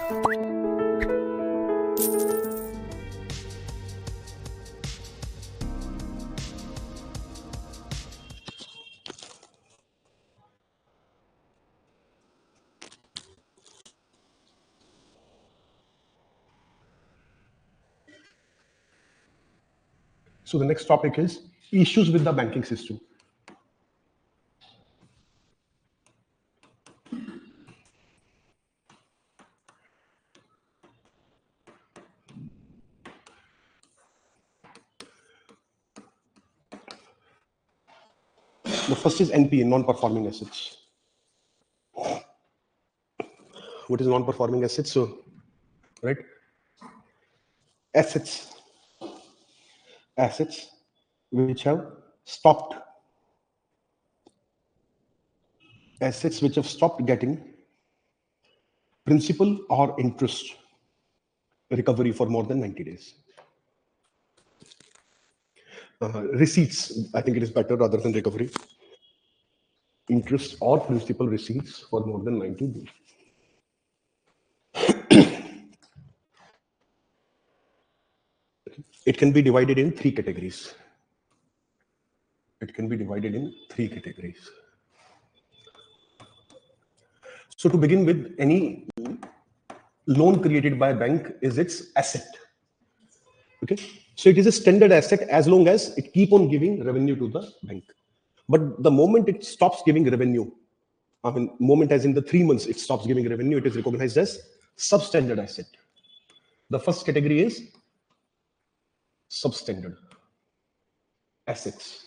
So the next topic is issues with the banking system. The first is NPA, non-performing assets. What is non-performing assets? So, right, assets which have stopped, assets which have stopped getting principal or interest recovery for more than 90 days. Receipts, I think it is better rather than recovery. Interest or principal receipts for more than 90 days. It can be divided in three categories. So to begin with, any loan created by a bank is its asset. Okay, so it is a standard asset as long as it keep on giving revenue to the bank. But the moment it stops giving revenue, I mean, moment as in the 3 months it stops giving revenue, it is recognized as substandard asset. The first category is substandard assets.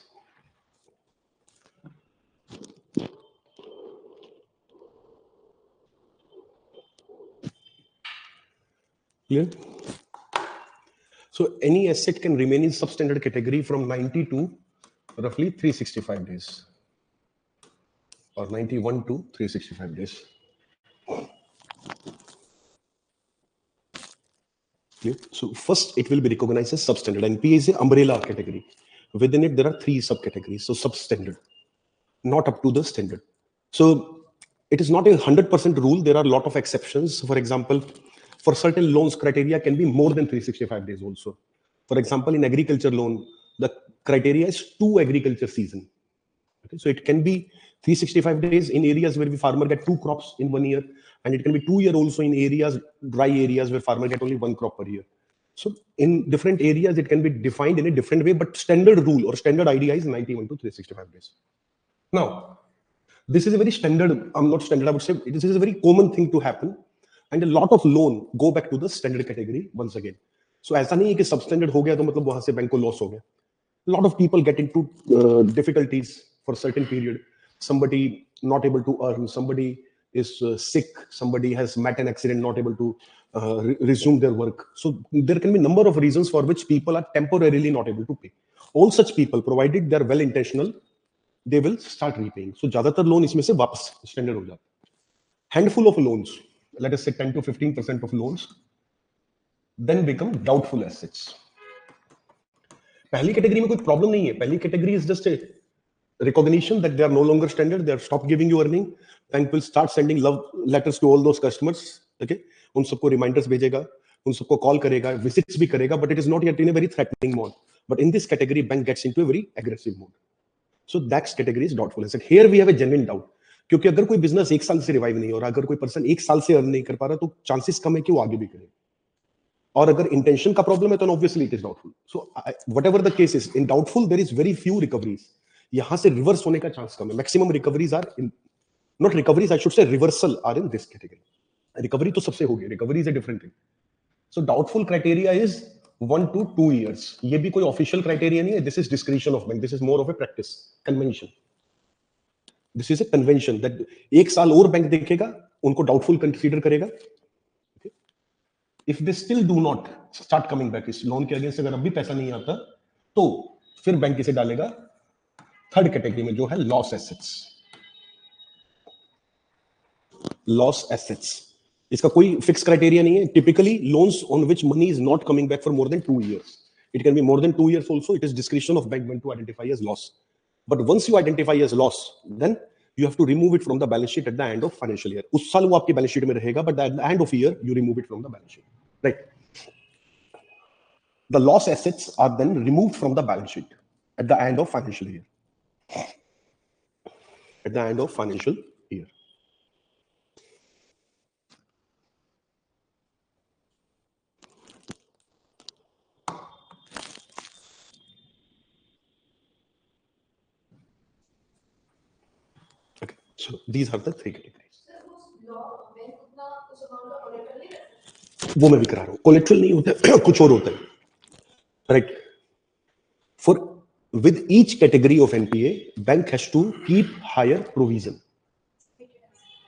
Clear? So any asset can remain in substandard category from 90 to roughly 365 days, or 91 to 365 days. Clear? So first it will be recognized as substandard. NPA is an umbrella category. Within it there are three subcategories. So substandard, not up to the standard. So it is not a 100% rule. There are a lot of exceptions. For example, for certain loans, criteria can be more than 365 days also. For example, in agriculture loan, the criteria is 2 agriculture season. Okay, so it can be 365 days in areas where the farmer get 2 crops in 1 year, and it can be 2 year also in areas, dry areas where farmer get only 1 crop per year. So in different areas, it can be defined in a different way, but standard rule or standard idea is 91 to 365 days. Now, this is a very standard, not standard, I would say, this is a very common thing to happen. And a lot of loan go back to the standard category once again. So ऐसा नहीं है कि substandard हो गया तो मतलब वहां से बैंक को loss हो गया. A lot of people get into difficulties for a certain period. Somebody not able to earn, somebody is sick, somebody has met an accident, not able to resume their work. So there can be a number of reasons for which people are temporarily not able to pay. All such people, provided they are well intentional, they will start repaying. So ज्यादातर loan इसमें से वापस standard हो जाता है. Handful of loans, let us say 10 to 15% of loans, then become doubtful assets. पहली category में कोई प्रॉब्लम नहीं है. पहली category is just a recognition that they are no longer standard, they have stopped giving you earning. Bank will start sending love letters to all those customers. Okay, उन सबको reminders भेजेगा, उन सबको call करेगा, visits भी करेगा, but it is not yet in a very threatening mode. But in this category, bank gets into a very aggressive mode. So that category is doubtful asset. Here we have a genuine doubt. क्योंकि अगर कोई business 1 साल से revive नहीं हो रहा, अगर कोई पर्सन 1 साल से अर्न नहीं कर पा रहा, तो चांसेस कम है कि वो आगे भी करे. और अगर इंटेंशन का प्रॉब्लम है तो obviously it is doubtful. So whatever the case is, in doubtful there is very few recoveries. यहां से रिवर्स होने का चांस कम है. Maximum recoveries are in, not recoveries, I should say reversal are in this category. Recovery तो सबसे होगी, recovery is a different thing. So doubtful criteria is 1 to 2 years. ये भी कोई ऑफिशियल क्राइटेरिया नहीं है. This is discretion of bank. This is more of A practice, convention. This is a convention that 1 साल और बैंक देखेगा, उनको doubtful consider करेगा. If they still do not start coming back, इस लोन के against अगर अब भी पैसा नहीं आता, तो फिर बैंक इसे डालेगा थर्ड कैटेगरी में, जो है लॉस एसेट्स. लॉस एसेट्स, इसका कोई फिक्स क्राइटेरिया नहीं है. Typically loans on which money is not coming back for more than 2 years. It can be more than 2 years also. It is discretion of bank when to identify as loss. But once you identify as loss, then you have to remove it from the balance sheet at the end of financial year. उस साल वो आपकी balance sheet में रहेगा, but at the end of year you remove it from the balance sheet, right? The loss assets are then removed from the balance sheet at the end of financial year. At the end of financial year. Okay, so these are the three categories. वो मैं भी करा रहा हूँ. Collateral नहीं होता, कुछ और होता है, right? For with each category of NPA, bank has to keep higher provision.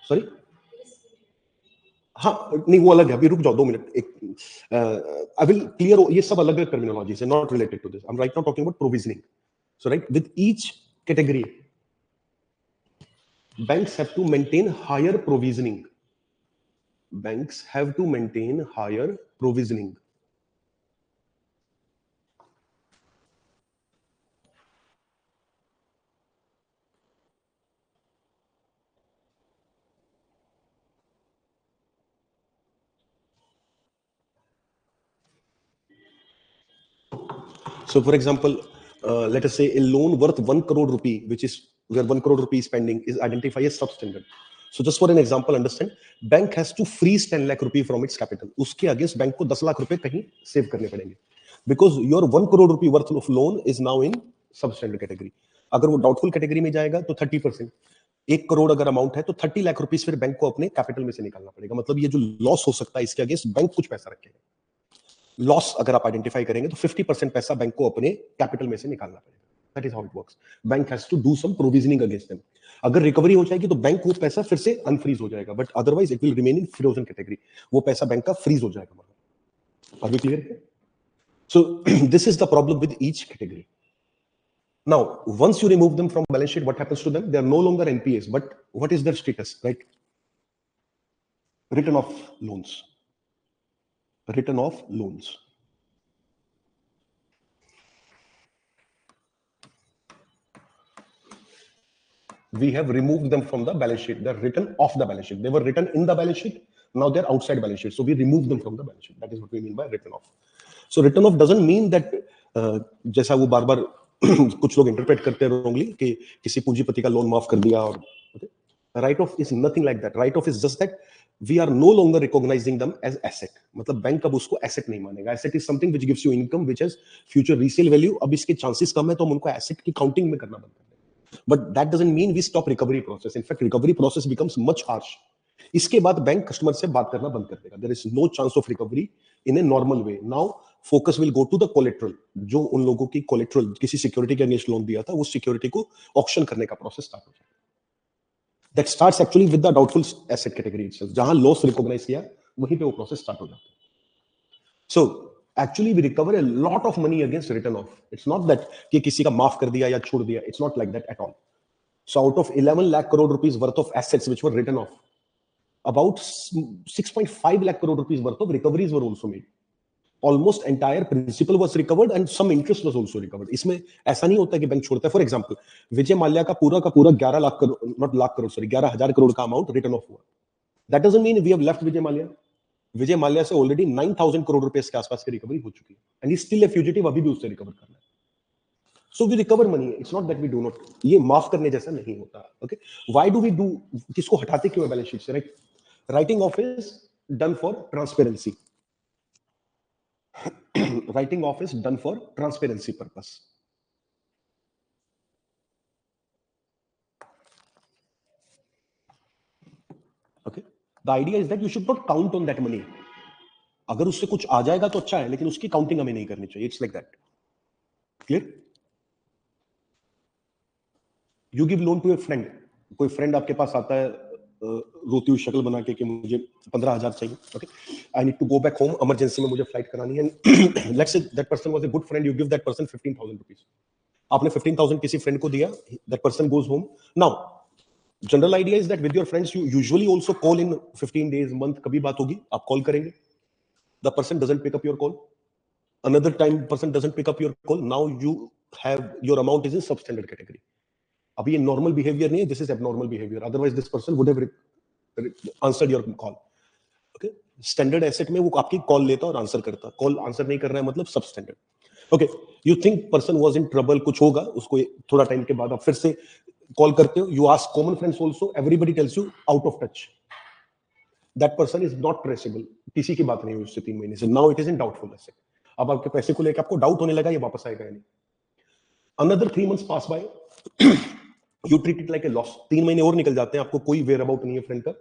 Sorry? हाँ, नहीं वो अलग है. अभी रुक जाओ 2 मिनट. I will clear. ये सब अलग अलग terminologies है, not related to this. I'm right now talking about provisioning. So right, with each category, banks have to maintain higher provisioning. Banks have to maintain higher provisioning. So, for example, let us say a loan worth 1 crore rupee, which is where 1 crore rupee is pending, is identified as substandard. So, just for an example, understand, bank has to freeze 10 lakh rupee from its capital. उसके against bank को 10 लाख रुपए कहीं save करने पड़ेंगे, because your 1 crore rupee worth of loan is now in substandard category. अगर वो doubtful category में जाएगा तो 30%. 1 करोड़ अगर अमाउंट है तो 30 लाख रुपीस फिर बैंक को अपने कैपिटल में से निकालना पड़ेगा. मतलब ये जो लॉस हो सकता है इसके अगेंस्ट बैंक कुछ पैसा रखेगा. लॉस अगर आप आइडेंटिफाई करेंगे तो 50% पैसा बैंक को अपने कैपिटल में से निकालना पड़ेगा. That is how it works. Bank has to do some provisioning against them. अगर रिकवरी हो जाएगी तो बैंक वो पैसा फिर से अनफ्रीज हो जाएगा, but otherwise it will remain in frozen category. वो पैसा बैंक का फ्रीज हो जाएगा. Are we clear? So this is the problem with each category. Now, once you remove them from balance sheet, what happens to them? They are no longer NPAs, but what is their status, right? Written off loans. Written off loans. We have removed them from the balance sheet. They're written off the balance sheet. They were written in the balance sheet. Now they're outside balance sheet. So we remove them from the balance sheet. That is what we mean by written off. So written off doesn't mean that जैसा वो बार बार कुछ लोग interpret करते हैं wrongly कि किसी पूंजीपति का लोन माफ कर दिया. और right of is nothing like that. Right of is just that we are no longer recognizing them as asset. मतलब बैंक अब उसको asset नहीं मानेगा. Asset is something which gives you income, which has future resale value. अब इसके chances कम है तो हम उनको asset की counting में करना बंद कर देंगे. But that doesn't mean we stop recovery process. In fact, recovery process becomes much harsh. इसके बाद बैंक कस्टमर से बात करना बंद कर देगा. There is no chance of recovery in a normal way. Now focus will go to the collateral. जो उन लोगों की collateral किसी सिक्योरिटी के अगेंस्ट लोन दिया था, उस सिक्योरिटी को ऑक्शन करने का प्रोसेस स्टार्ट हो जाएगा. That starts actually with the doubtful asset category itself. जहां लॉस रिकॉग्नाइज किया वहीं पे वो प्रोसेस स्टार्ट हो जाता है. So actually we recover a lot of money against written off. It's not that कि किसी का माफ कर दिया या छोड़ दिया. It's not like that at all. So out of 11 lakh crore rupees worth of assets which were written off, about 6.5 lakh crore rupees worth of recoveries were also made. Almost entire principal was recovered and some interest was also recovered. इसमें ऐसा नहीं होता कि bank छोड़ता है. For example, Vijay Mallya का पूरा 11 lakh crore, not lakh crore, sorry, 11,000 crore का अमाउंट रिटर्न ऑफ हुआ. That doesn't mean we have left Vijay Mallya. Vijay Mallya से ऑलरेडी 9,000 करोड़ रुपए के आसपास की रिकवरी हो चुकी है, and he still a fugitive. अभी भी उससे रिकवर करना है. So we recover money. It's not that we do not. ये माफ करने जैसा नहीं होता. Okay, why do we do? किसको हटाते क्यों है बैलेंस शीट से? Right, writing off is done for transparency. Writing off is done for transparency purpose. Okay, the idea is that you should not count on that money. अगर उससे कुछ आ जाएगा तो अच्छा है, लेकिन उसकी काउंटिंग हमें नहीं करनी चाहिए. It's like that. Clear? You give loan to a friend. कोई फ्रेंड आपके पास आता है रोती हुई शक्ल बना के कि मुझे 15,000 चाहिए. Okay, I need to go back home, emergency में मुझे फ्लाइट करानी है. Let's say that person was a good friend. You give that person 15,000 rupees. आपने 15,000 किसी फ्रेंड को दिया. That person goes home. Now general idea is that with your friends you usually also call in 15 days, month, कभी बात होगी आप call करेंगे. The person doesn't pick up your call. Another time person doesn't pick up your call. Now you have your amount is in substandard category. अभी ये normal behaviour नहीं है, this is abnormal behaviour, otherwise this person would have answered your call. Okay, standard asset में वो आपकी call लेता और answer करता, कॉल आंसर नहीं कर रहा है मतलब सब standard. Okay, you think person was in trouble, कुछ होगा, उसको थोड़ा टाइम के बाद आप फिर से कॉल करते हो, you ask common friends also, everybody tells you out of touch, that person is not traceable, किसी की बात नहीं हुई उससे 3 महीने से, now it is in doubtful asset. अब आपके पैसे को लेकर आपको डाउट होने लगा ये वापस आएगा या नहीं। Another 3 months pass by, you treat it like a loss, 3 महीने और निकल जाते हैं, आपको कोई वेयर अबाउट नहीं है फ्रेंड का,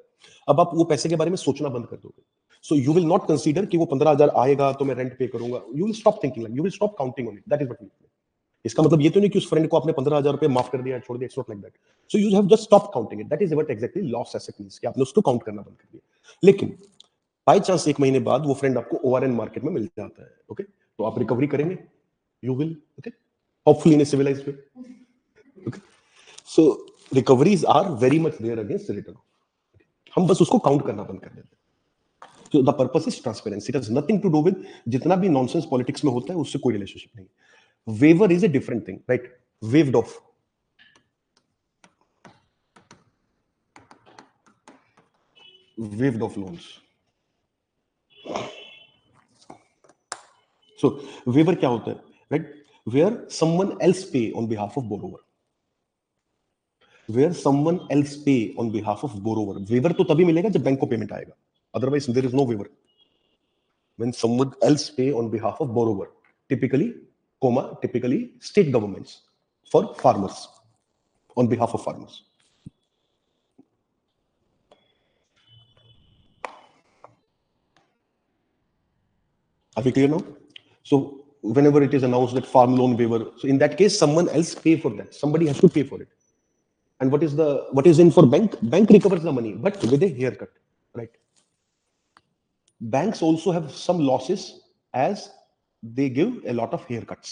अब आप वो पैसे के बारे में सोचना बंद कर दोगे। So you will not consider कि वो 15,000 आएगा तो मैं रेंट पे करूंगा, you will stop thinking like, you will stop counting on it, that is what we mean. इसका मतलब ये तो नहीं कि उस फ्रेंड को आपने 15,000 रुपए माफ कर दिया, छोड़ दिया, it's not like that. So you have just stop counting it, that is what exactly loss asset means, कि आपने उसको काउंट करना बंद कर दिया। लेकिन बाय चांस 1 महीने बाद वो फ्रेंड आपको ओआरएन मार्केट में मिल जाता है, ओके, तो आप रिकवरी करेंगे, you will, okay, hopefully in a civilised way, okay. So recoveries are very much there against return, हम बस उसको काउंट करना बंद कर देते हैं। So the purpose is transparency. It has nothing to do with जितना भी नॉनसेंस पॉलिटिक्स में होता है उससे कोई रिलेशनशिप नहीं। Waiver is a different thing, right, waived off, waived off loans. So waiver क्या होता है, right, where someone else pay on behalf of borrower, where someone else pay on behalf of borrower। waiver तो तभी मिलेगा जब bank को payment आएगा, otherwise there is no waiver। when someone else pay on behalf of borrower, typically state governments for farmers, on behalf of farmers। Are we clear now? So whenever it is announced that farm loan waiver, so in that case someone else pay for that, somebody has to pay for it, and what is in for bank, bank recovers the money but with a haircut, right? Banks also have some losses as they give a lot of haircuts,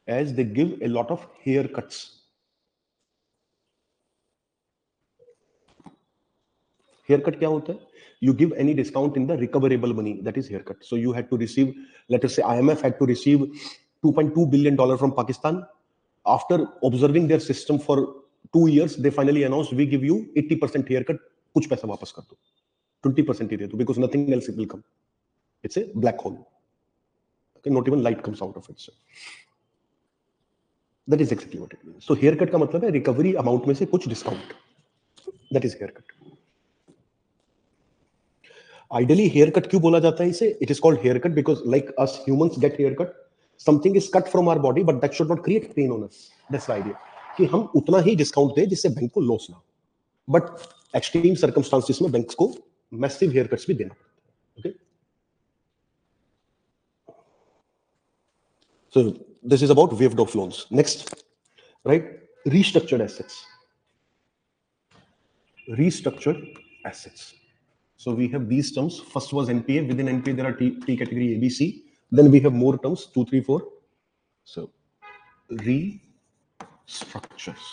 as they give a lot of haircuts। haircut क्या होता है, you give any discount in the recoverable money, that is haircut। so you had to receive, let us say IMF had to receive $2.2 billion from Pakistan, after observing their system for 2 years they finally announced we give you 80% haircut, कुछ पैसा वापस कर दो, 20% ही दे दो, because nothing else will come, it's a black hole, okay, not even light comes out of it, so that is exactly what it means। so haircut का मतलब है recovery amount में से कुछ discount, that is haircut। Ideally haircut क्यों बोला जाता है इसे, it is called haircut because like us humans get haircut, something is cut from our body but that should not create pain on us, that's the idea, कि हम उतना ही discount दें जिससे बैंक को लॉस ना हो, बट एक्सट्रीम सर्कमस्टांसेस में banks को मैसिव हेयरकट्स भी देना पड़ता है, okay. So this is about waived off loans। next, right, restructured assets, restructured assets। so we have these terms, first was NPA, within NPA there are T category ABC, then we have more terms 2 3 4, so restructures,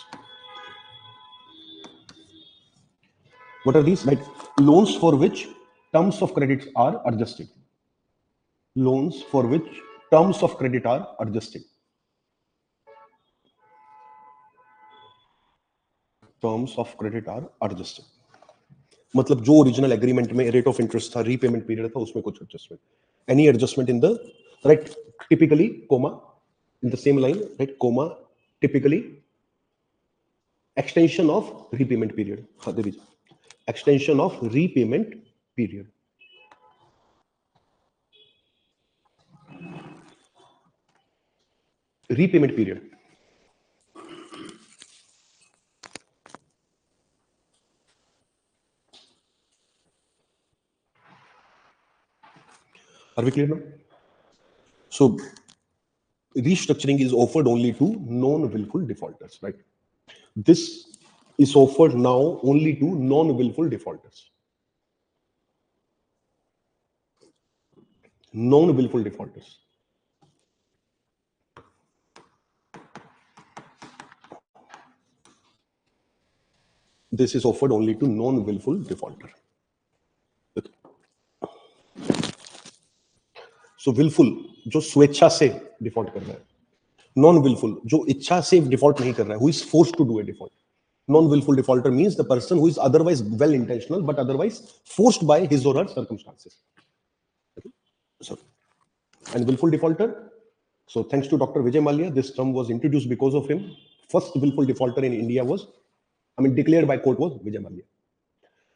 what are these, like loans for which terms of credit are adjusted, loans for which terms of credit are adjusted, terms of credit are adjusted, मतलब जो original agreement में rate of interest था, repayment period था, उसमें कुछ adjustment, any adjustment in the, right, typically comma in the same line, right, comma typically extension of repayment period, there is extension of repayment period, repayment period। Are we clear now? So restructuring is offered only to non-willful defaulters, right? This is offered now only to non-willful defaulters, non-willful defaulters। This is offered only to non-willful defaulter। So willful जो स्वेच्छा से default कर रहा है, non wilful, जो इच्छा से default नहीं कर रहा है, who is forced to do a default. Non wilful defaulter means the person who is otherwise well intentional but otherwise forced by his or her circumstances. So, and willful defaulter. So thanks to Dr. Vijay Mallya, this term was introduced because of him. First willful defaulter in India was, declared by court was Vijay Mallya,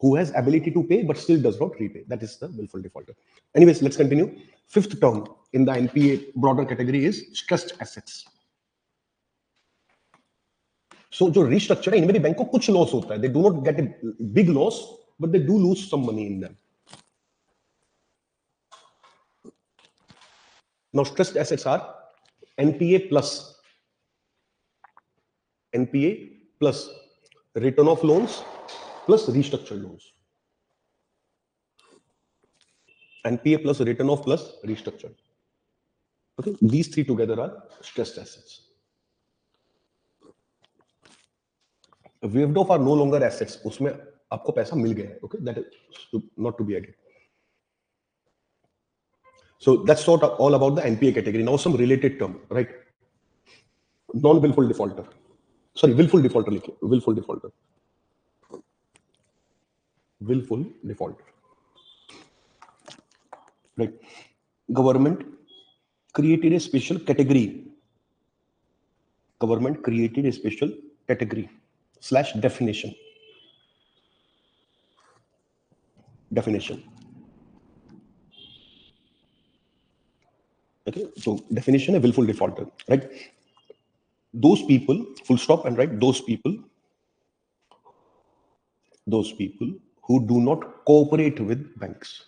who has ability to pay but still does not repay. That is the willful defaulter. Anyways, let's continue. Fifth term in the NPA broader category is stressed assets. So जो restructure है, इनमें भी bank को कुछ loss होता है. They do not get a big loss, but they do lose some money in them. Now stressed assets are NPA plus return of loans plus restructured loans. NPA plus return of plus restructured. Okay, these three together are stressed assets. Waived off are no longer assets. उसमें आपको पैसा मिल गया है. Okay, that is not to be added. So that's all about the NPA category. Now some related term, right? Non-willful defaulter. Sorry, willful defaulter लिखिए. Willful defaulter. Willful defaulter. Right. Government created a special category. Government created a special category / definition. Definition. Okay, so definition of willful defaulter, right? Those people, full stop, and right, those people who do not cooperate with banks.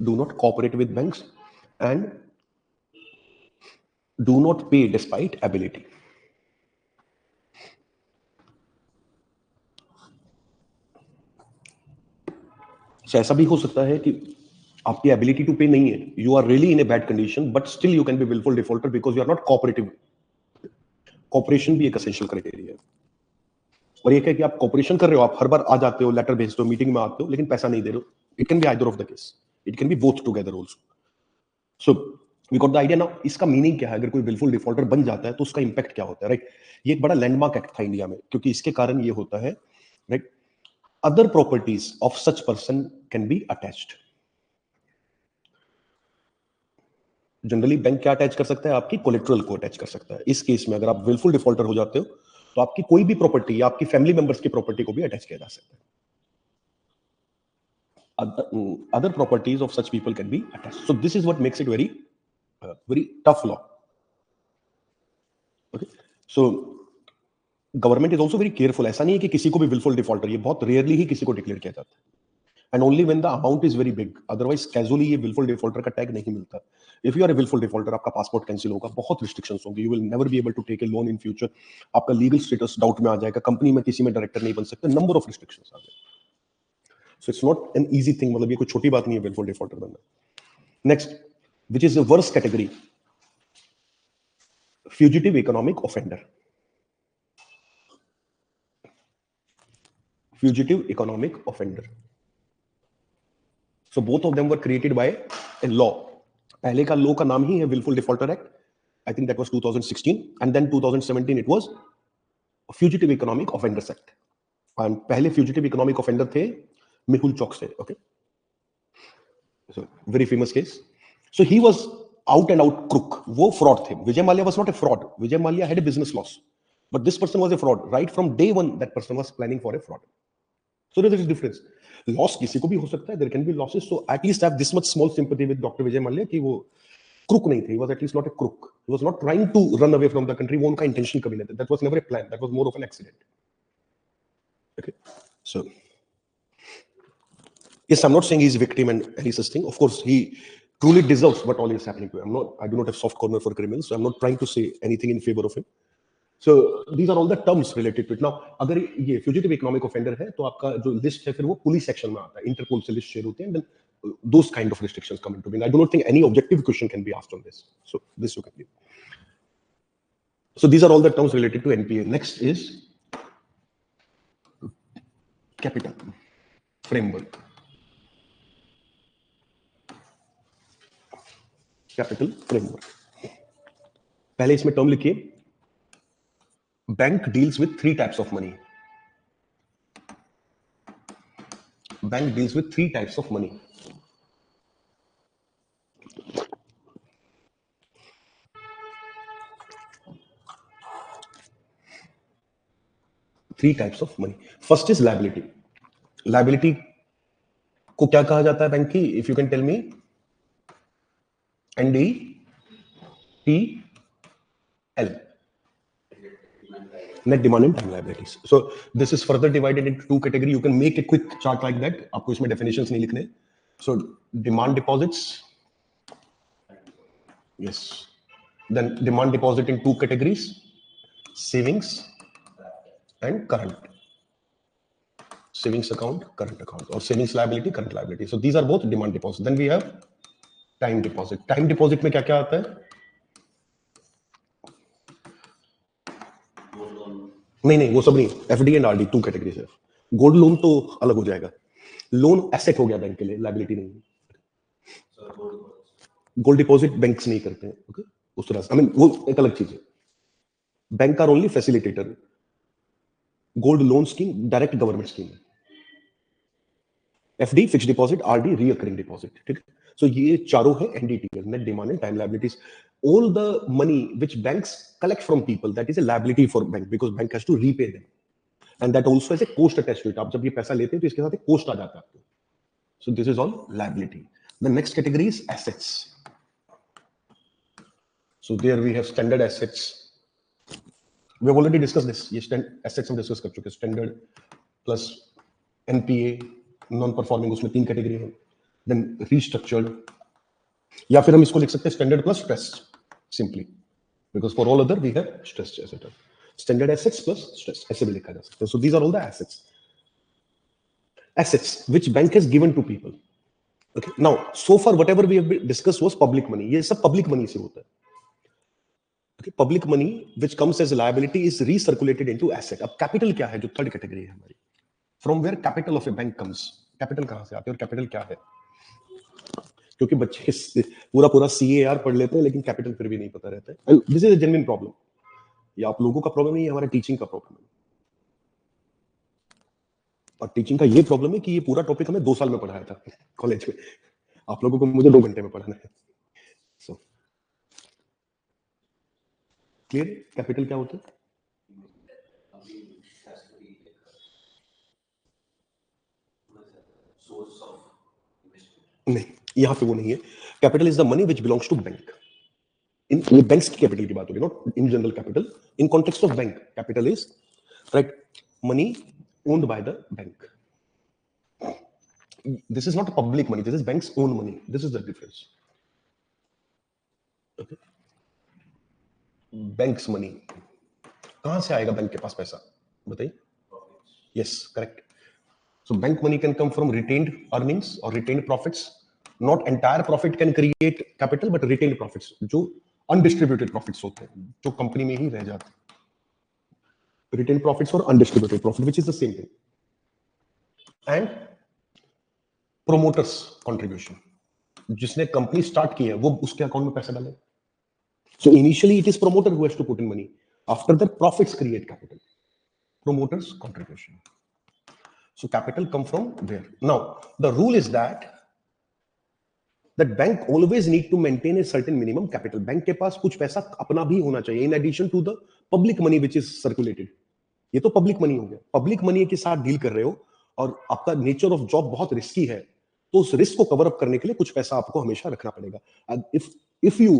Do not cooperate with banks and do not pay despite ability. So ऐसा भी हो सकता है कि आपकी ability to pay नहीं है, you are really in a bad condition, but still you can be willful defaulter because you are not cooperative. Cooperation भी एक essential criteria है. और ये क्या कि आप cooperation कर रहे हो, आप हर बार आ जाते हो, लेटर भेजते हो, मीटिंग में आते हो, लेकिन पैसा नहीं दे रहे हो. It can be either of the case. It can be both together also. So we got the idea now. इसका मीनिंग क्या है? अगर कोई willful defaulter बन जाता है तो उसका इम्पैक्ट क्या होता है, राइट? ये एक बड़ा लैंडमार्क एक्ट था इंडिया में, क्योंकि इसके कारण ये होता है, right? Other properties of such person can be attached. Generally bank क्या अटैच कर सकता है? आपकी कोलेट्रल को अटैच कर सकता है. इस केस में अगर आप willful defaulter हो जाते हो तो आपकी कोई भी प्रॉपर्टी या आपकी फैमिली मेंबर्स की प्रॉपर्टी को भी अटैच किया जा सकता है. Other properties of such people can be attached. So this is what makes it very tough law. Okay, so government is also very careful. ऐसा नहीं है कि किसी को भी विलफुल डिफॉल्टर, ये बहुत रेयरली ही किसी को डिक्लेयर किया जाता है, and only when the amount is very big. Otherwise casually ये विलफुल डिफॉल्टर का टैग नहीं मिलता. If you are a wilful defaulter, आपका पासपोर्ट कैंसिल होगा, बहुत रिस्ट्रिक्शंस होंगी, you will never be able to take a loan in future, आपका legal status doubt में आ जाएगा, कंपनी में किसी में डायरेक्टर नहीं बन सकते, नंबर ऑफ रिस्ट्रिक्शंस आ जाएंगे. So it's not an easy thing. मतलब ये कोई छोटी बात नहीं है विलफुल डिफॉल्टर बनना. Next, which is the worst category, fugitive economic offender. Fugitive economic offender. So both of them were created by a law. पहले का law का नाम ही है Willful Defaulter Act. I think that was 2016, and then 2017 it was Fugitive Economic Offenders Act. And पहले fugitive economic offender थे मेहुल चौक से. Okay, so very famous case. So he was out and out crook. वो fraud थे. Vijay Mallya was not a fraud. Vijay Mallya had a business loss, but this person was a fraud. Right from day one, that person was planning for a fraud. So there is a difference. Loss किसी को भी हो सकता है. There can be losses. So at least have this much small sympathy with Dr. Vijay Mallya कि वो crook नहीं थे. He was at least not a crook. He was not trying to run away from the country. वो उनका intention कभी नहीं था. That was never a plan. That was more of an accident. Okay. So yes, I'm not saying he's a victim and any such thing. Of course, he truly deserves what all is happening to him. I do not have soft corner for criminals. So I'm not trying to say anything in favor of him. So these are all the terms related to it. Now, अगर ये fugitive economic offender है तो आपका जो list है फिर वो police section में आता है, इंटरपोल से लिस्ट शेयर होती है, then those kind of restrictions come into being. I do not think any objective question can be asked on this. So this you can leave. So these are all the terms related to NPA. Next is capital framework. Capital framework. पहले इसमें term लिखिए, bank deals with 3 types of money. Bank deals with 3 types of money. Three types of money. First is liability. Liability को क्या कहा जाता है bank की? If you can tell me. NDTL, net demand and time liabilities. So this is further divided into 2 category. You can make a quick chart like that. आपको इसमें definitions नहीं लिखने. So demand deposits, yes. Then demand deposit in 2 categories: savings and current. Savings account, current account, or savings liability, current liability. So these are both demand deposit. Then we have time deposit. Time deposit में क्या क्या आता है? नहीं, वो सब नहीं। FD and RD 2 category है। गोल्ड लोन तो अलग हो जाएगा। लोन एसेट हो गया बैंक के लिए, लायबिलिटी नहीं। गोल्ड डिपॉजिट बैंक्स नहीं करते हैं, ओके, उस तरह से। वो एक अलग चीज है। Bank are only facilitator. Gold loan scheme direct government scheme है। FD fixed deposit, RD recurring deposit, ठीक है। सो ये चारों है NDTL, net demand and time liabilities. All the money which banks collect from people, that is a liability for bank, because bank has to repay them, and that also has a cost attached to it. आप जब ये पैसा लेते हैं तो इसके साथ एक cost आ जाता है आपको. So this is all liability. The next category is assets. So there we have standard assets. We have already discussed this. ये assets हम discuss कर चुके हैं. Standard plus NPA, non-performing, उसमें 3 category है. Then restructured, या फिर हम इसको लिख सकते हैं standard plus stressed. Simply, because for all other we have stressed assets. Standard assets plus stress, ऐसे भी लिखा जा सकता है. So these are all the assets. Assets which bank has given to people. Okay. Now, so far whatever we have discussed was public money. ये सब public money से होता है. Okay. Public money which comes as a liability is recirculated into asset. अब capital क्या है, जो third category है हमारी. From where capital of a bank comes. Capital कहाँ से आती है और capital क्या है? क्योंकि बच्चे पूरा CAR पढ़ लेते हैं लेकिन कैपिटल फिर भी नहीं पता रहता है. This is a genuine problem. ये आप लोगों का प्रॉब्लम नहीं है, हमारा टीचिंग का प्रॉब्लम है. और टीचिंग का ये प्रॉब्लम है कि ये पूरा टॉपिक हमें 2 साल में पढ़ाया था कॉलेज में. आप लोगों को मुझे 2 घंटे में पढ़ाना है. So clear? कैपिटल क्या होता है? नहीं, यहां पे वो नहीं है. Capital is the money which belongs to bank. In banks की कैपिटल की बात हो रही है, not in general capital. In context of bank, capital is right money owned by the bank. This is not public money, this is bank's own money. This is the difference. Okay. Bank's money. कहां से आएगा bank के पास पैसा, बताइए? Yes, correct. So bank money can come from retained earnings or retained profits. Not entire profit can create capital, but retained profits, जो undistributed profits होते हैं, जो कंपनी में ही रह जाते हैं. Retained profits or undistributed profit, which is the same thing. And promoters contribution, जिसने company start की है वो उसके अकाउंट में पैसा डाले. So initially it is promoter who has to put in money. After that profits create capital. Promoters contribution. So capital come from where? Now the rule is that bank always need to maintain a certain minimum capital. Bank के पास कुछ पैसा अपना भी होना चाहिए in addition to the public money which is circulated. ये तो public money हो गया. पब्लिक मनी के साथ डील कर रहे हो और आपका नेचर ऑफ जॉब बहुत रिस्की है, तो उस रिस्क को कवर अप करने के लिए कुछ पैसा आपको हमेशा रखना पड़ेगा. If you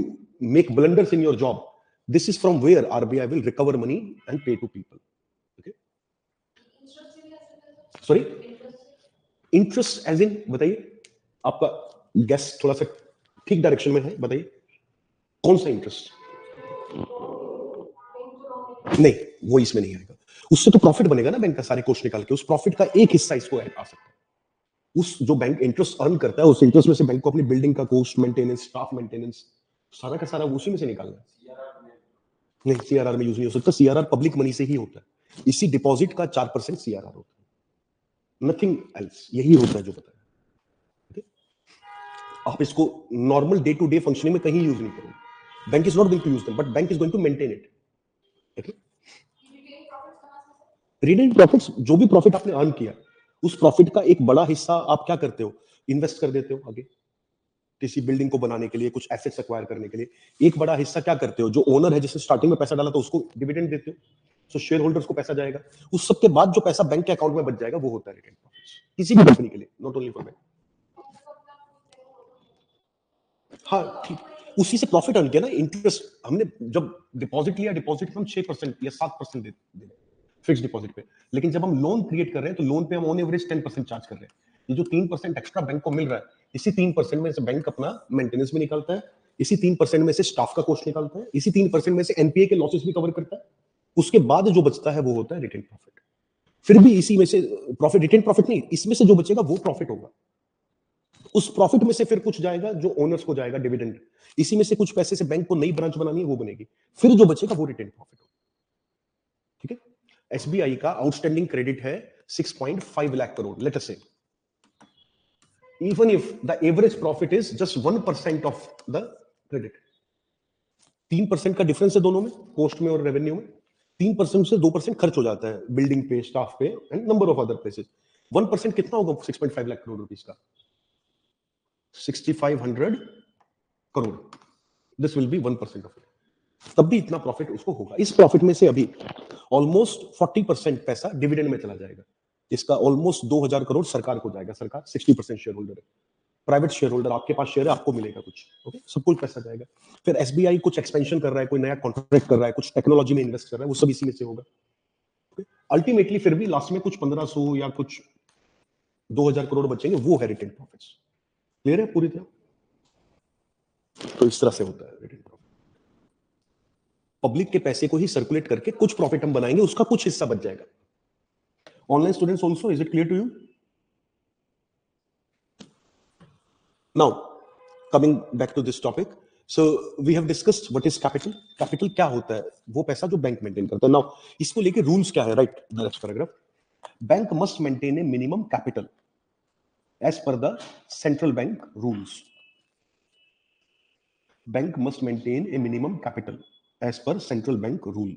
make blunders in your job, this is from where RBI will recover money and pay to people. Okay, sorry, interest as in, बताइए आपका गैस थोड़ा सा ठीक डायरेक्शन में है, बताइए कौन सा इंटरेस्ट? नहीं, वो इसमें नहीं आएगा. उससे तो प्रॉफिट बनेगा ना बैंक का, सारे कोस्ट निकाल के उस प्रॉफिट का एक हिस्सा इसको आ सकता है. उस जो बैंक इंटरेस्ट अर्न करता है उस इंटरेस्ट में से बैंक को अपनी बिल्डिंग का कोस्ट, मेंटेनेंस, स्टाफ मेंटेनेंस, सारा का सारा उसी में से निकालना है. नहीं, सीआरआर में यूज नहीं हो सकता. सीआरआर पब्लिक मनी से ही होता है. इसी डिपॉजिट का 4% सीआरआर होता है, नथिंग एल्स. यही होता है जो बताया. आप इसको normal day to day functioning में कहीं यूज नहीं करोगे। Bank is not going to use them, but bank is going to maintain it. Okay, retained profits, जो भी प्रॉफिट आपने अर्न किया, उस प्रॉफिट का एक बड़ा हिस्सा आप क्या करते हो, इन्वेस्ट कर देते हो आगे किसी बिल्डिंग को बनाने के लिए, कुछ एसेट्स एक्वायर करने के लिए। एक बड़ा हिस्सा क्या करते हो, जो ओनर है जिसने स्टार्टिंग में पैसा डाला तो उसको डिविडेंड देते हो, सो शेयर होल्डर्स को पैसा जाएगा। उस सब के बाद जो पैसा बैंक के अकाउंट में बच जाएगा वो होता है रिटेन प्रॉफिट्स, किसी भी कंपनी के लिए, नॉट ओनली फॉर बैंक। हाँ ठीक, उसी से प्रॉफिट अर्न किया ना। इंटरेस्ट हमने जब डिपॉजिट लिया, डिपॉजिट हम 6% या 7% दे फिक्स डिपॉजिट पे, लेकिन जब हम लोन क्रिएट कर रहे हैं तो लोन पे हम ऑन एवरेज 10% चार्ज कर रहे हैं। ये जो 3% एक्स्ट्रा बैंक को मिल रहा है, इसी 3% में से बैंक अपना मेंटेनेंस भी निकालता है, इसी 3% में से स्टाफ का कॉस्ट निकालता है, इसी 3% में से एनपीए के लॉसेस भी कवर करता है। उसके बाद जो बचता है वो होता है रिटेन प्रॉफिट। फिर भी इसी में से प्रॉफिट, रिटेन प्रॉफिट नहीं, इसमें से जो बचेगा वो प्रॉफिट होगा। उस प्रॉफिट में से फिर कुछ जाएगा जो ओनर्स को जाएगा डिविडेंड, इसी में से कुछ पैसे से बैंक को नई ब्रांच बनानी है वो बनेगी, फिर जो बचेगा वो रिटेन प्रॉफिट होगा। ठीक है, एसबीआई का आउटस्टैंडिंग क्रेडिट है 6.5 लाख करोड़, लेट अस से, even if the average profit is just 1% of the credit, 3% का डिफरेंस है दोनों में, कॉस्ट में और रेवेन्यू में। 3% से 2% खर्च हो जाता है बिल्डिंग पे, स्टाफ पे and number of other places. 1% कितना होगा 6.5 लाख करोड़ रुपीस का? 6500 crore. This will be 1% of it, तब भी इतना प्रॉफिट उसको होगा। इस प्रॉफिट में से अभी ऑलमोस्ट 40% पैसा डिविडेंड में चला जाएगा। इसका ऑलमोस्ट 2000 करोड़ सरकार को जाएगा, सरकार 60% शेयर होल्डर है। प्राइवेट शेयर होल्डर, आपके पास शेयर है, आपको मिलेगा कुछ, ओके, सब कुछ पैसा जाएगा। फिर एसबीआई कुछ एक्सपेंशन कर रहा है, कोई नया कॉन्ट्रैक्ट कर रहा है, कुछ टेक्नोलॉजी में इन्वेस्ट कर रहा है, वो सब इसी में से होगा। अल्टीमेटली फिर भी लास्ट में कुछ 1500 या कुछ 2000 करोड़ बचेंगे, वो है रिटेन प्रॉफिट्स। क्लियर है पूरी तरह? तो इस तरह से होता है रिटेन प्रॉफिट। पब्लिक के पैसे को ही सर्कुलेट करके कुछ प्रॉफिट हम बनाएंगे, उसका कुछ हिस्सा बच जाएगा। Online students also, is it clear to you? Now coming back to this topic, so we have discussed what is capital. Capital क्या होता है, वो पैसा जो बैंक मेंटेन करता है। नाउ इसको लेके रूल्स क्या है, right, the next paragraph, bank must maintain a minimum capital as per the central bank rules. Bank must maintain a minimum capital as per central bank rule.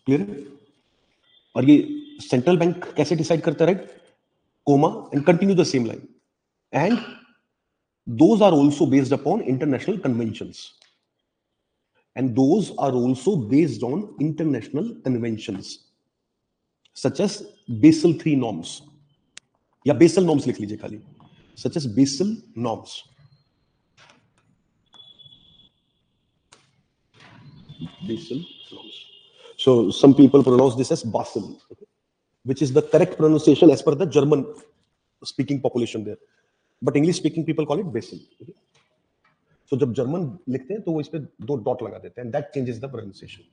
Clear? और ये central bank कैसे decide करता है, right, comma and continue the same line, and those are also based upon international conventions, and those are also based on international conventions such as Basel III norms, या Basel norms लिख लीजिए खाली, such as Basel norms. Basel norms. So some people pronounce this as Basel, okay, which is the correct pronunciation as per the German speaking population there, but English speaking people call it Basel, okay? So जब German लिखते हैं तो वो इस पे 2 dot लगा देते हैं, that changes the pronunciation.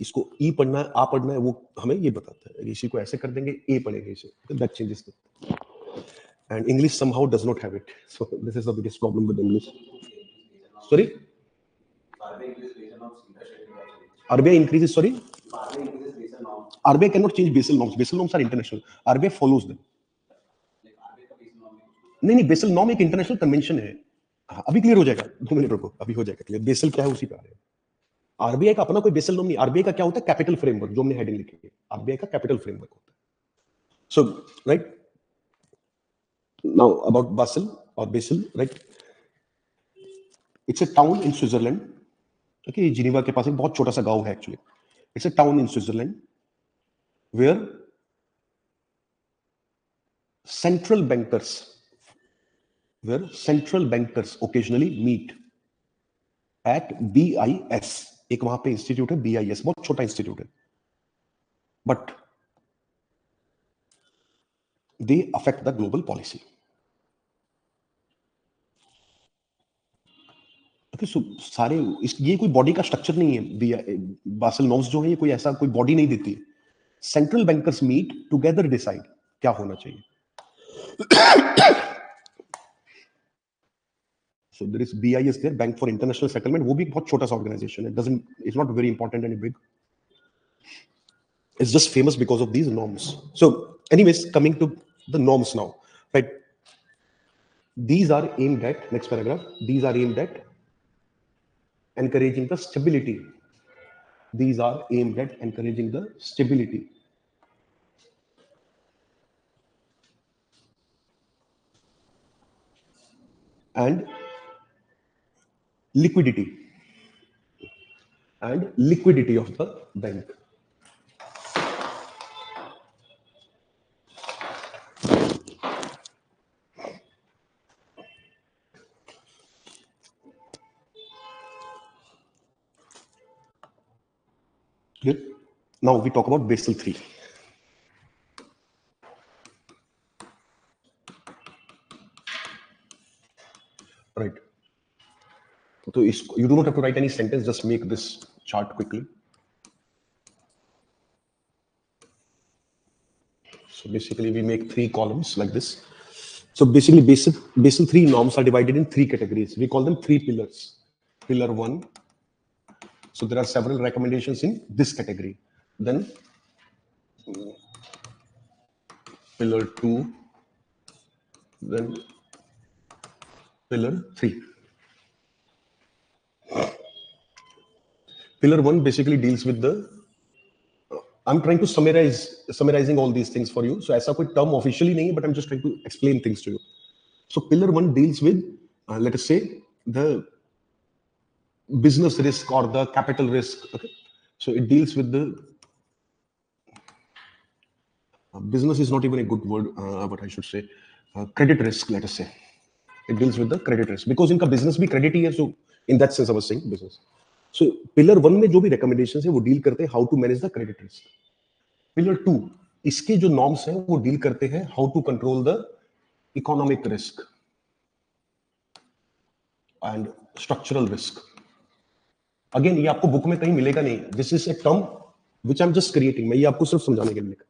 इसको ई पढ़ना है, आ पढ़ना है, वो हमें ये बताता है। इसी को ऐसे कर देंगे, ए पढ़ेंगे इसे, that changes the, and English somehow does not have it, so this is the biggest problem with English. Sorry, RBI increases, sorry, RBI cannot change Basel norms. Basel norms are international, RBI follows them. नहीं, basal norm एक international convention है। अभी clear हो जाएगा, 2 minute रुको, अभी हो जाएगा क्लियर। बेसल क्या है उसी पे आ रहे हैं। आरबीआई का अपना कोई बेसल नॉर्म नहीं, आरबीआई का क्या होता है, कैपिटल फ्रेमवर्क, जो हमने हेडिंग लिखी है, आरबीआई का कैपिटल फ्रेमवर्क होता है। So right, now about Basel और Basel, right, it's a town in Switzerland, okay, Geneva के पास एक बहुत छोटा सा गांव है actually. It's a town in Switzerland where central bankers occasionally meet at BIS, एक वहां पे इंस्टीट्यूट है BIS, बहुत छोटा इंस्टीट्यूट है, but they affect the global policy. Okay, so सारे ये कोई बॉडी का स्ट्रक्चर नहीं है, बासल नॉर्म्स जो है ये कोई ऐसा कोई बॉडी नहीं देती। Central bankers meet together decide क्या होना चाहिए। So there is BIS there, Bank for International Settlement, वो भी बहुत छोटा सा ऑर्गेनाइजेशन है, doesn't, it's not very important and big. It's just famous because of these norms. So anyways, coming to the norms now, right? These are aimed at, next paragraph, these are aimed at encouraging the stability. These are aimed at encouraging the stability and liquidity of the bank. Clear? Now we talk about Basel 3. Right. So you do not have to write any sentence, just make this chart quickly. So basically we make 3 columns like this. So basically Basel 3 norms are divided in 3 categories. We call them 3 pillars. Pillar 1. So there are several recommendations in this category. Then pillar 2, then pillar 3. Pillar 1 basically deals with the, I'm trying to summarizing all these things for you. So ऐसा कोई term officially नहीं है, but I'm just trying to explain things to you. So pillar 1 deals with, let us say, the business risk or the capital risk. Okay, so it deals with the business is not even a good word, but I should say credit risk. Let us say it deals with the credit risk because इनका business भी credit ही है. So in that sense, I was saying business. So pillar 1 में जो भी recommendations है वो deal करते हैं how to manage the credit risk. Pillar 2 इसके जो norms हैं वो deal करते हैं how to control the economic risk and structural risk. Again ये आपको बुक में कहीं मिलेगा नहीं. This is a term which I am just creating. मैं ये आपको सिर्फ समझाने के लिए लिखा.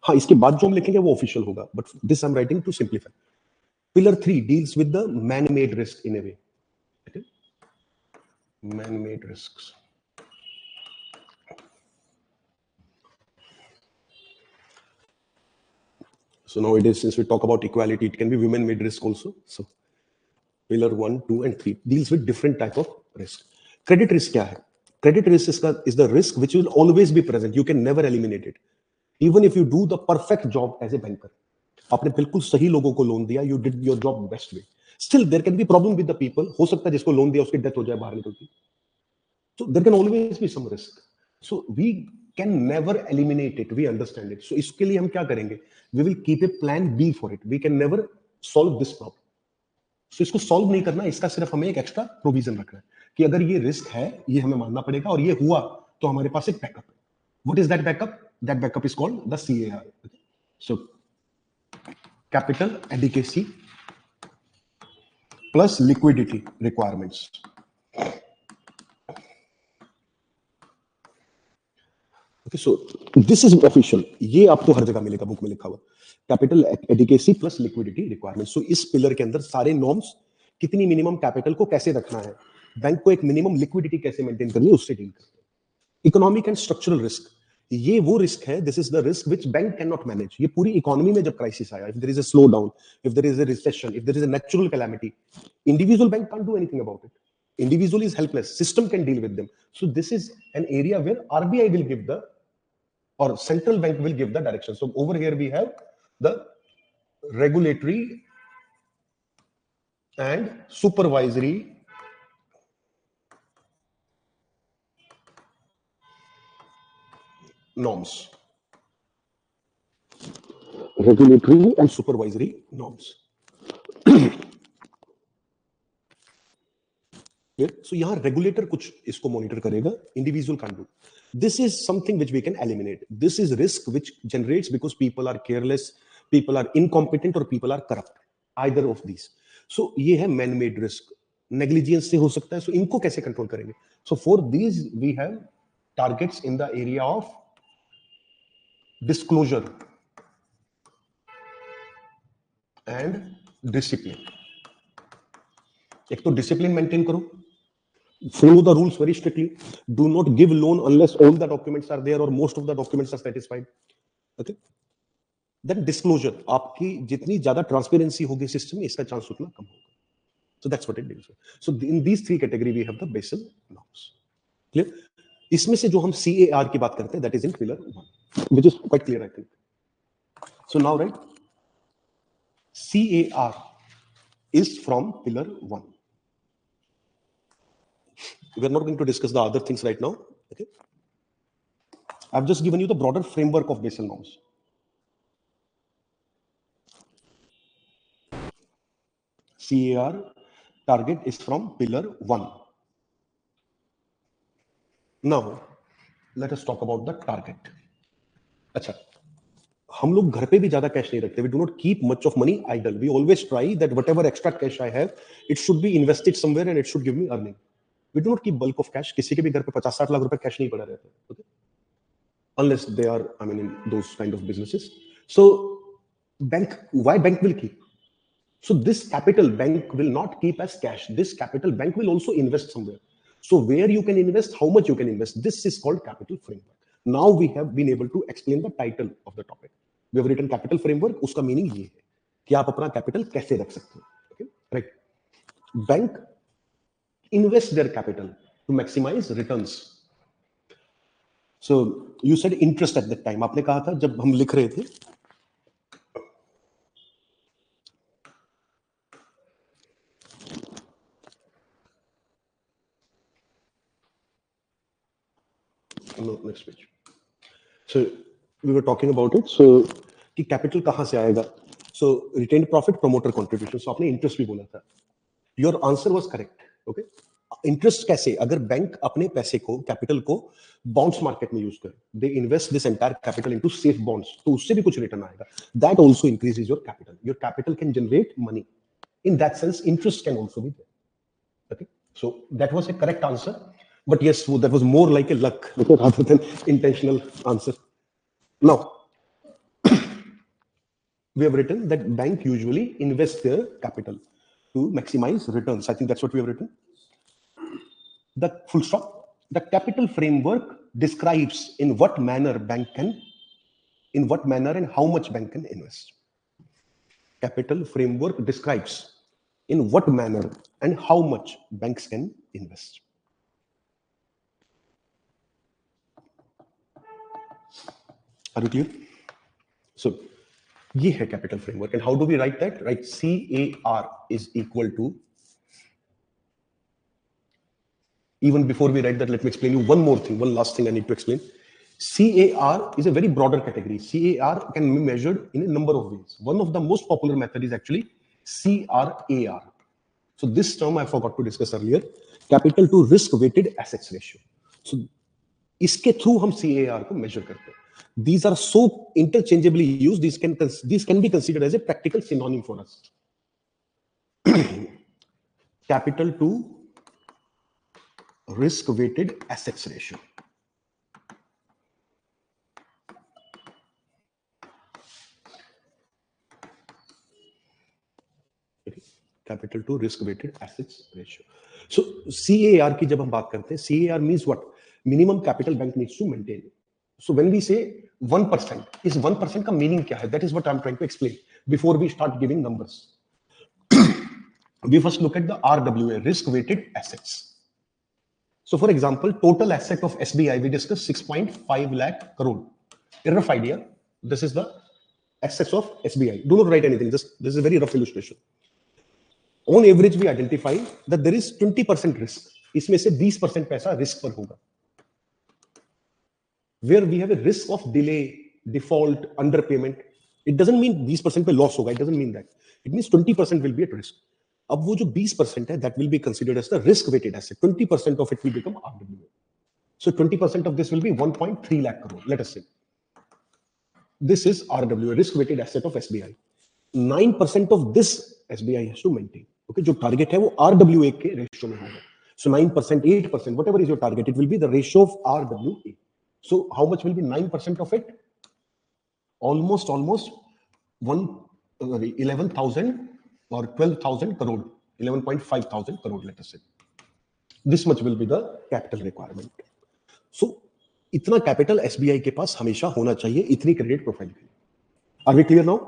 हाँ, इसके बाद जो हम लिखेंगे वो ऑफिशियल होगा, but this I am writing to simplify. Pillar 3 deals with the man made risk in a way. Man made risk. So nowadays, since we talk about equality, it can be women made risk also. So pillar 1, 2 and 3 deals with different type of risk. Credit risk क्या है? Credit risk is the risk which will always be present. You can never eliminate it. Even if you do the perfect job as a banker, आपने बिल्कुल सही लोगों को loan दिया, you did your job best way. Still there can be problem with the people. हो सकता है जिसको लोन दिया उसकी डेथ हो जाए बाहर निकल के. So there can always be some risk. So we can never eliminate it. We understand it. So इसके लिए हम क्या करेंगे? We will keep a plan B for it. We can never solve this problem. So इसको solve नहीं करना, इसका सिर्फ हमें एक एक्स्ट्रा प्रोविजन रखना है कि अगर ये रिस्क है, ये हमें मानना पड़ेगा और ये हुआ तो हमारे पास एक बैकअप है. What is that backup? That backup is called the CAR. So capital adequacy plus liquidity requirements. Okay, so this is official. ये आपको हर जगह मिलेगा, बुक में लिखा हुआ. Capital adequacy plus liquidity requirement. So इस पिलर के अंदर सारे नॉर्म्स, कितनी मिनिमम कैपिटल को कैसे रखना है, बैंक को एक मिनिमम लिक्विडिटी कैसे मेंटेन करनी है, उससे डील करते हैं. इकोनॉमिक एंड स्ट्रक्चरल रिस्क, ये वो रिस्क है, this is the risk which bank cannot manage मैनेज. ये पूरी इकोनॉमी में जब क्राइसिस आया, if there is a slowdown, if there is a recession, if there is a natural calamity, individual bank can't do anything about it. Individual is helpless. System can deal with them. So this is an area where RBI will give the, or central bank will give the direction. So over here we have the regulatory and supervisory norms. Regulatory and supervisory norms. So यहाँ regulator कुछ इसको monitor करेगा, individual can't do. This is something which we can eliminate. This is risk which generates because people are careless, people are incompetent or people are corrupt. Either of these. So ये है man-made risk. Negligence से हो सकता है. So इनको कैसे control करेंगे? So for these we have targets in the area of disclosure and discipline. एक तो डिसिप्लिन मेंटेन करो, Follow the rules very strictly. Do not give loan unless all the documents are there or most of the documents are satisfied. Okay. Then disclosure. आपकी जितनी ज़्यादा transparency होगी system में, इसका chance उतना कम होगा. So that's what it means. So in these three categories we have the Basel norms. Clear? इसमें से जो हम CAR की बात करते हैं, that is in pillar 1, which is quite clear, I think. So now, right, CAR is from pillar 1. We are not going to discuss the other things right now. Okay. I've just given you the broader framework of Basel norms. CAR target is from pillar 1. Now, let us talk about the target. अच्छा, हम लोग घर पे भी ज्यादा cash नहीं रखते. We do not keep much of money idle. We always try that whatever extra cash I have, it should be invested somewhere and it should give me earning. We do not keep bulk of cash. किसी के भी घर पे 50-60 लाख रुपए cash नहीं पड़ा रहता. Okay? Unless they are, I mean, in those kind of businesses. So, why bank will keep? So this capital bank will not keep as cash. This capital bank will also invest somewhere. So where you can invest, how much you can invest, this is called capital framework. Now we have been able to explain the title of the topic. We have written capital framework. उसका meaning ये है कि आप अपना capital कैसे रख सकते हो. Okay, right? Bank invest their capital to maximize returns. So you said interest at that time. आपने कहा था जब हम लिख रहे थे. No, next page. So we were talking about it. So कि capital कहाँ से आएगा? So retained profit, promoter contribution. So आपने interest भी बोला था. Your answer was correct. Okay. Interest कैसे? अगर बैंक अपने पैसे को, capital को bonds market में use करे, they invest this entire capital into safe bonds. तो उससे भी कुछ return आएगा. That also increases your capital. Your capital can generate money. In that sense, interest can also be there. Okay. So that was a correct answer. But yes, that was more like a luck, okay, rather than intentional answer. Now, we have written that bank usually invests their capital to maximize returns. I think that's what we have written. The full stop. The capital framework describes in what manner and how much bank can invest. Capital framework describes in what manner and how much banks can invest. Are you clear? So, ये है capital framework. And how do we write that? Right, CAR is equal to, even before we write that, let me explain you one more thing, one last thing I need to explain. CAR is a very broader category. CAR can be measured in a number of ways. One of the most popular method is actually CRAR. So this term I forgot to discuss earlier, capital to risk weighted assets ratio. So इसके through हम CAR को measure करते हैं. These are so interchangeably used. These can be considered as a practical synonym for us. Capital to risk-weighted assets ratio. Okay. Capital to risk-weighted assets ratio. So CAR की जब हम बात करते हैं, CAR means what? Minimum capital bank needs to maintain. So when we say 1%, is 1% का meaning क्या है? That is what I'm trying to explain before we start giving numbers. We first look at the RWA, risk-weighted assets. So for example, total asset of SBI, we discussed 6.5 lakh crore. A rough idea. This is the assets of SBI. Do not write anything. This is a very rough illustration. On average, we identify that there is 20% risk. इसमें से 20% पैसा risk पर होगा. Where we have a risk of delay, default, underpayment. It doesn't mean 20% पे loss होगा. It doesn't mean that. It means 20% will be at risk. अब वो जो 20% है, that will be considered as the risk-weighted asset. 20% of it will become RWA. So 20% of this will be 1.3 lakh crore. Let us say this is RWA, risk-weighted asset of SBI. 9% of this SBI has to maintain. Okay, जो target है वो RWA के ratio में होगा. So 9%, 8%, whatever is your target, it will be the ratio of RWA. So how much will be 9% of it? Almost 11,000 or 12,000 crore, 11.5 thousand crore, let us say. This much will be the capital requirement. So इतना capital SBI के पास हमेशा होना चाहिए इतनी credit profile के लिए. Are we clear now?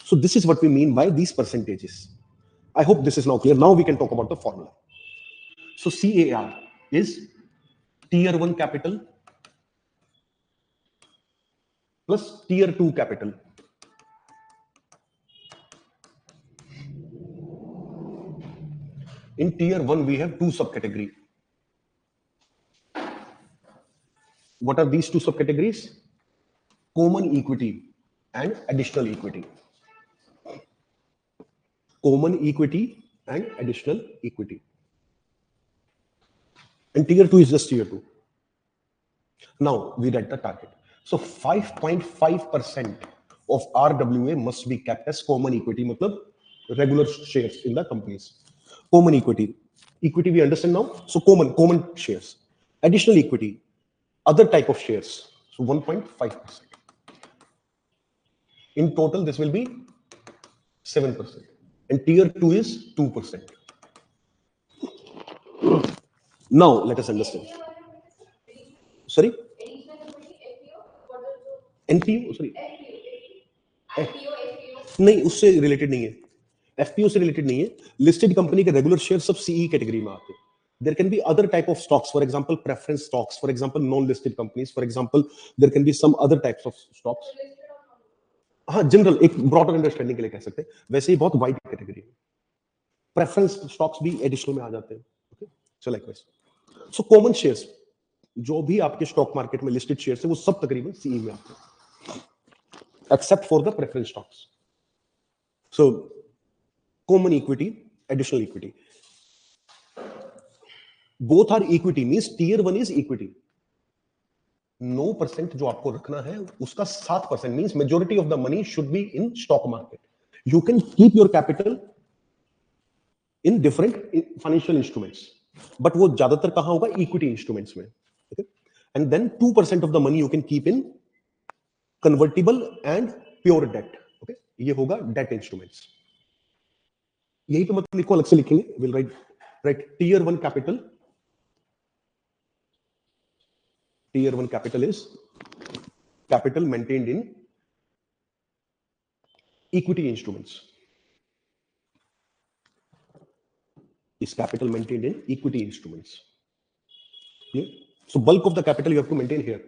So this is what we mean by these percentages. I hope this is now clear. Now we can talk about the formula. So CAR is tier 1 capital plus tier 2 capital. In tier 1 we have two subcategory. What are these two subcategories? Common equity and additional equity. Common equity and additional equity. And tier 2 is just tier 2. Now we write the target. So 5.5% of RWA must be kept as common equity, matlab regular shares in the companies. Common equity. Equity we understand now. So common shares. Additional equity, other type of shares. So 1.5%. In total, this will be 7%. And tier 2 is 2%. Now let us understand. Sorry? NPO sorry नहीं, उससे related नहीं है. FPO से related नहीं है. Listed company के regular share सब CE category में आते हैं. There can be other type of stocks, for example, preference stocks, for example, non-listed companies, for example, there can be some other types of stocks. हाँ, general एक broader understanding के लिए कह सकते हैं. वैसे ही बहुत वाइड कैटेगरी है. प्रेफरेंस स्टॉक्स भी एडिशनल में आ जाते हैं. ओके, सो लाइकवाइज. सो कॉमन शेयर्स जो भी आपके स्टॉक मार्केट में लिस्टेड शेयर्स है वो सब तकरीबन सीई में आते हैं, except for the preference stocks. So common equity, additional equity, both are equity, means tier 1 is equity. 9% जो आपको रखना है उसका 7% means majority of the money should be in stock market. You can keep your capital in different financial instruments, but वो ज्यादातर कहां होगा? equity instruments में. Okay? And then 2% of the money you can keep in convertible and pure debt. Okay? ये होगा debt instruments. यही तो मतलब लिखो, अलग से लिखेंगे. We'll write tier 1 capital. Tier 1 capital is capital maintained in equity instruments. Is capital maintained in equity instruments. Yeah? So bulk of the capital you have to maintain here.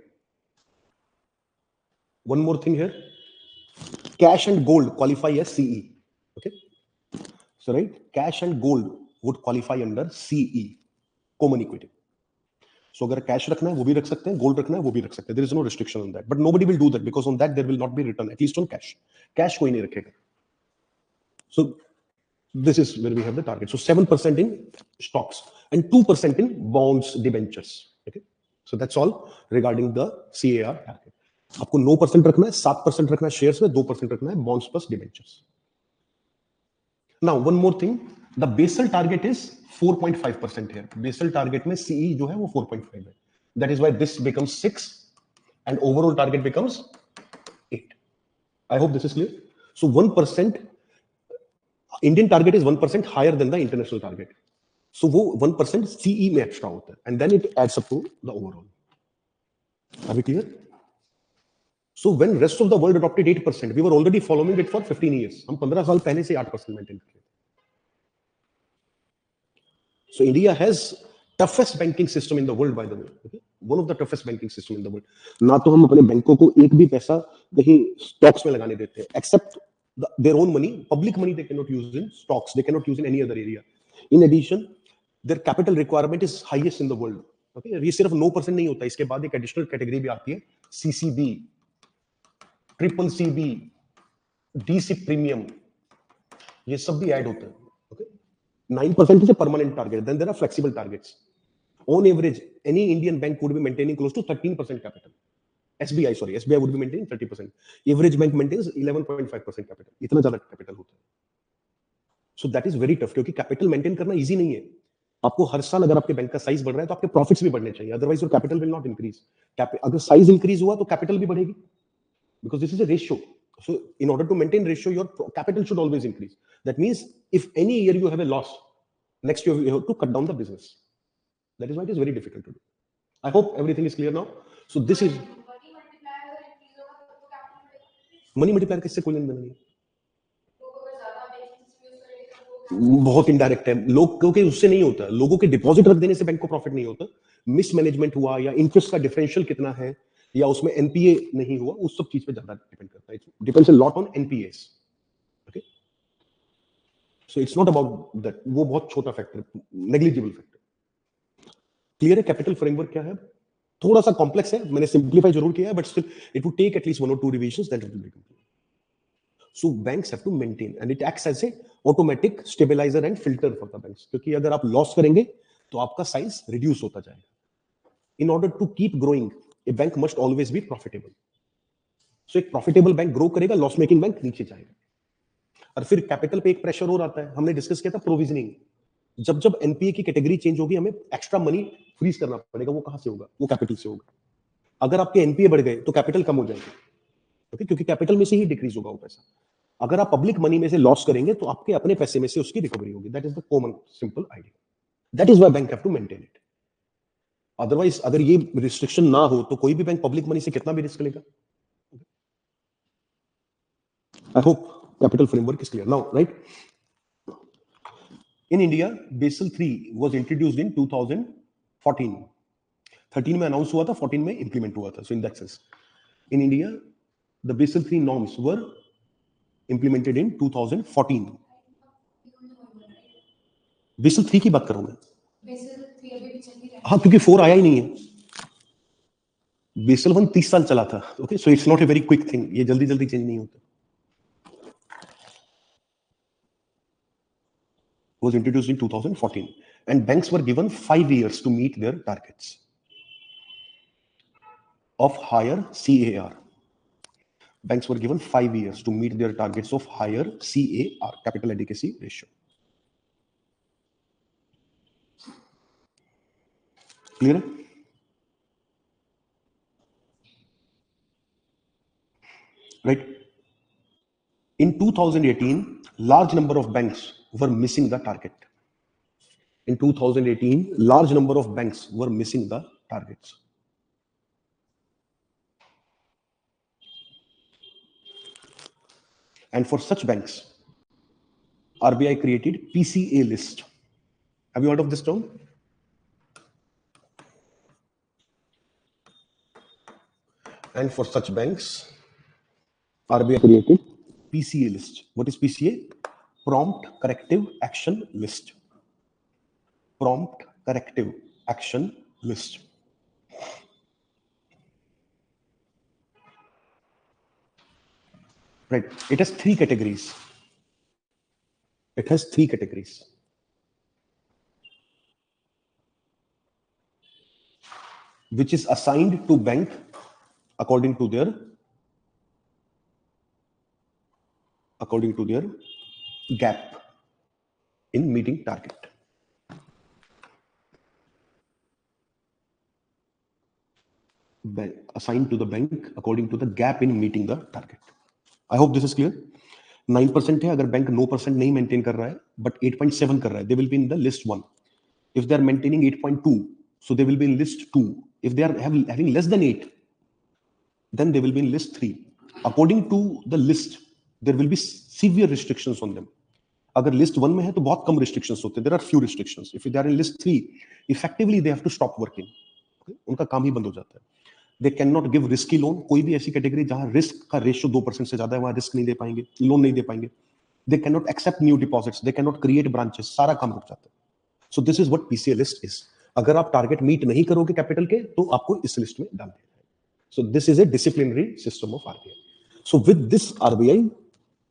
One more thing here. Cash and gold qualify as CE. Okay. So right, cash and gold would qualify under CE, common equity. So अगर cash रखना है वो भी रख सकते हैं, gold रखना है वो भी रख सकते हैं. There is no restriction on that. But nobody will do that because on that there will not be return, at least on cash. Cash कोई नहीं रखेगा. So this is where we have the target. So 7% in stocks and 2% in bonds, debentures. Okay. So that's all regarding the CAR target. आपको 9% रखना है, 7% रखना है shares में, 2% रखना है bonds plus debentures. Now one more thing, the basal target is 4.5% here. Basal target में CE जो है वो 4.5 है. That is why this becomes 6 and overall target becomes 8. I hope this is clear. So 1%, Indian target is 1% higher than the international target. So वो 1% CE में extra होता है and then it adds up to the overall. Are we clear? So when rest of the world adopted 8%, we were already following it for 15 years. हम 15 साल पहले से 8% maintain कर रहे थे. So India has toughest banking system in the world, by the way. Okay? One of the toughest banking system in the world. ना तो हम अपने बैंकों को एक भी पैसा कहीं stocks में लगाने देते हैं, except their own money, public money they cannot use in stocks, they cannot use in any other area. In addition, their capital requirement is highest in the world. Okay? ये सिर्फ 9% नहीं होता, इसके बाद एक additional category भी आती है, CCB, triple CB, DC premium, ये सब भी ऐड होते हैं. Okay? 9% is a permanent target. Then there are flexible targets. On average, any Indian bank would be maintaining close to 13% capital. SBI would be maintaining 30%. Average bank maintains 11.5% capital. इतना ज़्यादा capital होता है. So that is very tough क्योंकि capital maintain करना easy नहीं है. आपको हर साल अगर आपके बैंक का साइज बढ़ रहा है तो आपके प्रॉफिट्स भी बढ़ने चाहिए. Otherwise your capital will not increase. अगर साइज इंक्रीज हुआ तो कैपिटल भी बढ़ेगी. Because this is a ratio. So in order to maintain ratio, your capital should always increase. That means if any year you have a loss, next year you have to cut down the business. That is why it is very difficult to do. I hope everything is clear now. So this is money multiplier किससे कोई लेना देना नहीं, बहुत indirect है. लोग क्योंकि उससे नहीं होता, लोगों के डिपॉजिट रख देने से बैंक को प्रॉफिट नहीं होता. मिसमैनेजमेंट हुआ या इंटरेस्ट का डिफरेंशियल कितना है या उसमें एनपीए नहीं हुआ, उस सब चीज पे ज्यादा डिपेंड करता है. Depends a lot on NPS. Okay, so it's not about that. वो बहुत छोटा फैक्टर, नेग्लिजिबल फैक्टर. क्लियर है? कैपिटल फ्रेमवर्क क्या है? थोड़ा सा कॉम्प्लेक्स है, मैंने सिंप्लीफाई जरूर किया है, but still it would take at least 1 or 2 revisions, that will be complete. So banks have to maintain and it acts as a automatic stabilizer and filter for the banks. क्योंकि अगर आप loss करेंगे तो आपका size reduce होता जाएगा. In order to keep growing, a bank must always be profitable. So एक profitable bank grow करेगा, लॉस मेकिंग बैंक नीचे जाएगा. और फिर कैपिटल पे एक प्रेशर और आता है. हमने डिस्कस किया था प्रोविजनिंग. जब जब एनपीए की कैटेगरी चेंज होगी, हमें एक्स्ट्रा मनी फ्रीज करना पड़ेगा. वो कहां से होगा? वो कैपिटल से होगा. अगर आपके एनपीए बढ़ गए तो कैपिटल कम हो जाएगा. ओके, क्योंकि कैपिटल में से ही डिक्रीज होगा वो पैसा. अगर आप पब्लिक मनी में से लॉस करेंगे तो आपके अपने पैसे में से उसकी रिकवरी होगी. That is the common simple idea. That is why bank have to maintain it. Otherwise अगर ये रिस्ट्रिक्शन ना हो तो कोई भी बैंक पब्लिक मनी से कितना भी रिस्क लेगा. I hope capital framework is clear now, right? In India Basel 3 was introduced in 2014. 13 में अनाउंस हुआ था, 14 में इंप्लीमेंट हुआ था. So in that sense in India the Basel 3 norms were implemented in 2014. Basel 3 की बात कर रहा हूं मैं. बेसल 3 अभी भी चल रही है. हाँ, क्योंकि 4 आया ही नहीं है. बेसल 1 30 साल चला था. Okay, so it's not a very quick thing. ये जल्दी जल्दी चेंज नहीं होता. Was introduced in 2014 and banks were given 5 years to meet their targets of higher CAR. Banks were given 5 years to meet their targets of higher CAR, capital adequacy ratio. Clear? Right? In 2018, large number of banks were missing the target. In 2018, large number of banks were missing the targets. And for such banks, RBI created PCA list. Have you heard of this term? And for such banks, RBI created PCA list. What is PCA? Prompt Corrective Action List. Prompt Corrective Action List. Right. It has 3 categories. It has 3 categories. Which is assigned to bank according to their gap in meeting target. Assigned to the bank according to the gap in meeting the target. I hope this is clear. 9% है, अगर bank 9% नहीं maintain कर रहा है but 8.7 कर रहा है, they will be in the list 1. If they are maintaining 8.2, so they will be in list 2. If they are having less than 8, then they will be in list 3. According to the list, there will be severe restrictions on them. अगर list 1 में है तो बहुत कम restrictions होते हैं. There are few restrictions. If they are in list 3, effectively they have to stop working. Okay? उनका काम ही बंद हो जाता है. They cannot give risky loan. कोई भी ऐसी कैटेगरी जहां रिस्क का रेशियो 2% से ज्यादा है, वहां रिस्क नहीं दे पाएंगे, लोन नहीं दे पाएंगे. They cannot accept new deposits. They cannot create branches. सारा काम रुक जाता है. So this is what PCA list is. अगर आप टारगेट मीट नहीं करोगे कैपिटल के तो आपको इस लिस्ट में डाल दिया जाएगा. So this is a disciplinary system of RBI. So with this, RBI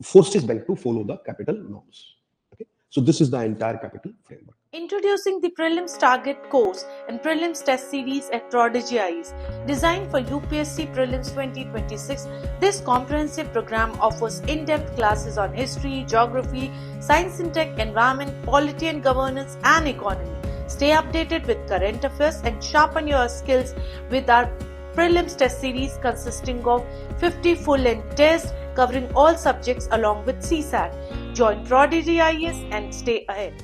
forces bank to follow the capital norms. Okay. So this is the entire capital framework. Introducing the Prelims Target course and Prelims Test Series at Prodigy IAS. Designed for UPSC Prelims 2026, this comprehensive program offers in-depth classes on history, geography, science and tech, environment, polity and governance, and economy. Stay updated with current affairs and sharpen your skills with our Prelims Test Series consisting of 50 full-length tests covering all subjects along with CSAT. Join Prodigy IAS and stay ahead.